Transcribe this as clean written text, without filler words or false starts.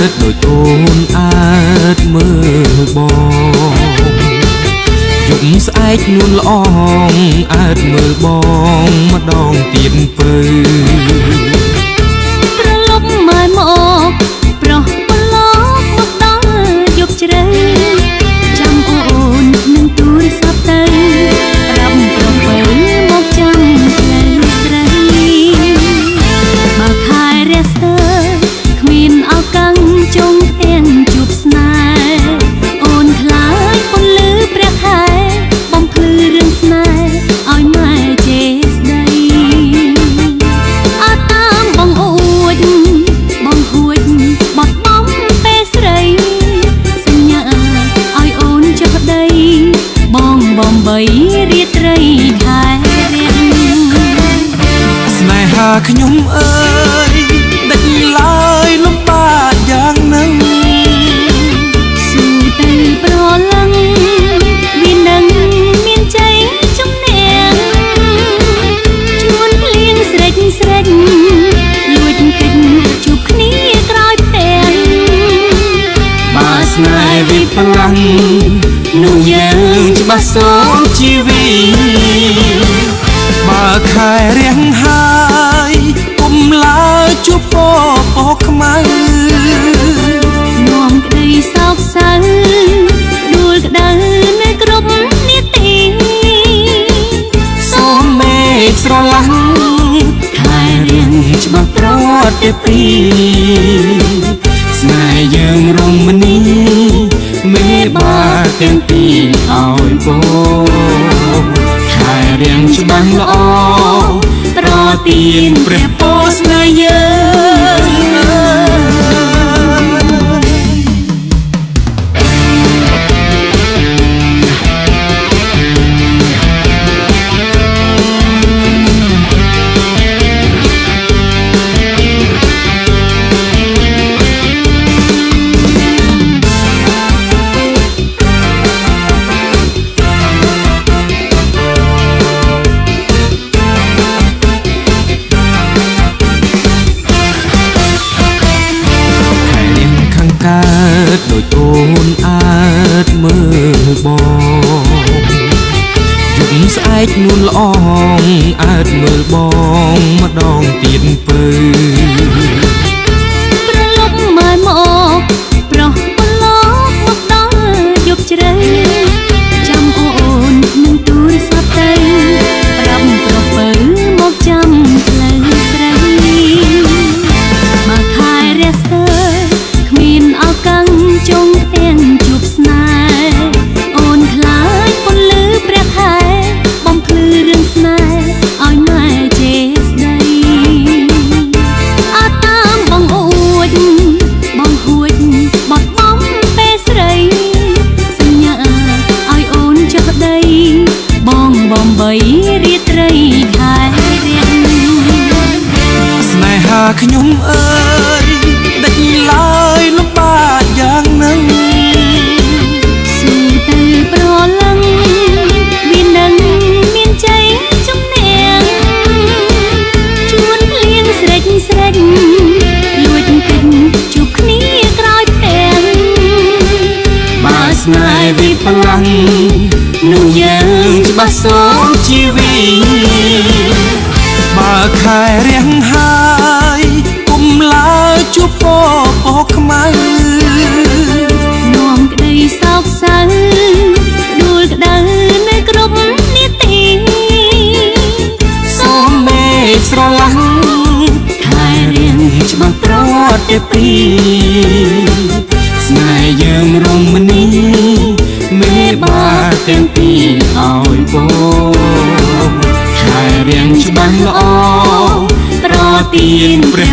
ดโดยตูนอาดมือបងយប់ស្អែកនួនល្អងអាតមើលបងម្ដងទៀតពើប្រលប់មកមកប្រុសប្រឡប់មកដល់យប់ជ្រៅចាំអូននឹងទូរស័ព្ទទៅប្រាប់ប្រុសពើមកចាំផ្លូវស្រីបើខែរះស្ទើគ្មានឱកាសចុងទាំងជួបស្នេហ៍អូនខ្លាចពន្លឺព្រះខែបំភ្លឺរឿងស្នេហ៍ឲ្យម៉ែចេស្ដីអត់តាមបងអួចបងហួចបត់បំពេលស្រីសញ្ញាឲ្យអូនចុះដីបងបំបីរាត្រីខែរៀងស្នេហាខ្ញុំអើយដេញឡើយលំបាកយ៉ាងហ្នឹងស៊ូទៅប្រឡឹងវានឹងមានជ័យជំនះជួនភ្លៀងស្រេចស្រេចលួចកិច្ចជួបគ្នាក្រោយផ្ទះបើស្នេហ៍វិបលាំងនោះយើងច្បាស់សូមជីវិតបើខែរៀងហើយគុំឡើយជួបពពកខ្មៅនាំក្តីសោកសៅដួលក្តៅនៅគ្រប់នាទីសូមមេឃស្រឡាញ់ខែរៀងច្បាស់ប្រតិពីស្នេហ៍យើងរមនីមេបាទាំងពីរឲ្យបងខែរៀងច្បាស់ល្អប្រទានព្រះពរស្នេហ៍យើងកើតដោយអូនអាតមើលបងយប់ស្អែកនួនល្អងអាតមើលបងម្ដងទៀតពើប្រលប់មកមកប្រុសប្រឡប់មកដល់យប់ជ្រៅចាំអូននឹងទូរស័ព្ទទៅប្រាប់ប្រុសពើមកចាំផ្លូវស្រីបើខែរះស្ទើគ្មានឱកាសចុងទាំងជួបស្នេហ៍អូនខ្លាចពន្លឺព្រះខែបំភ្លឺរឿងស្នេហ៍ឲ្យម៉ែចេស្ដីអត់តាមបងអួចបងហួចបត់បំពេលស្រីសញ្ញាឲ្យអូនចុះដីបងបំបីរាត្រីខែរៀងស្នេហាខ្ញុំអើយដេញឡើយលំបាកយ៉ាងហ្នឹងស៊ូទៅប្រឡឹងវានឹងមានជ័យជំនះជួនភ្លៀងស្រេចស្រេចលួចកិច្ចជួបគ្នាក្រោយផ្ទះបើស្នេហ៍វិបលាំងនោះយើងច្បាស់សូមជីវិតបើខែរៀងហើយគុំឡើយជួបពពកខ្មៅនាំក្តីសោកសៅដួលក្តៅនៅគ្រប់នាទីសូមមេឃស្រឡាញ់ខែរៀងច្បាស់ប្រតិពីស្នេហ៍យើងរមនីមេបាទាំងពីរឲ្យបងខែរៀងច្បាស់ល្អប្រទានព្រះ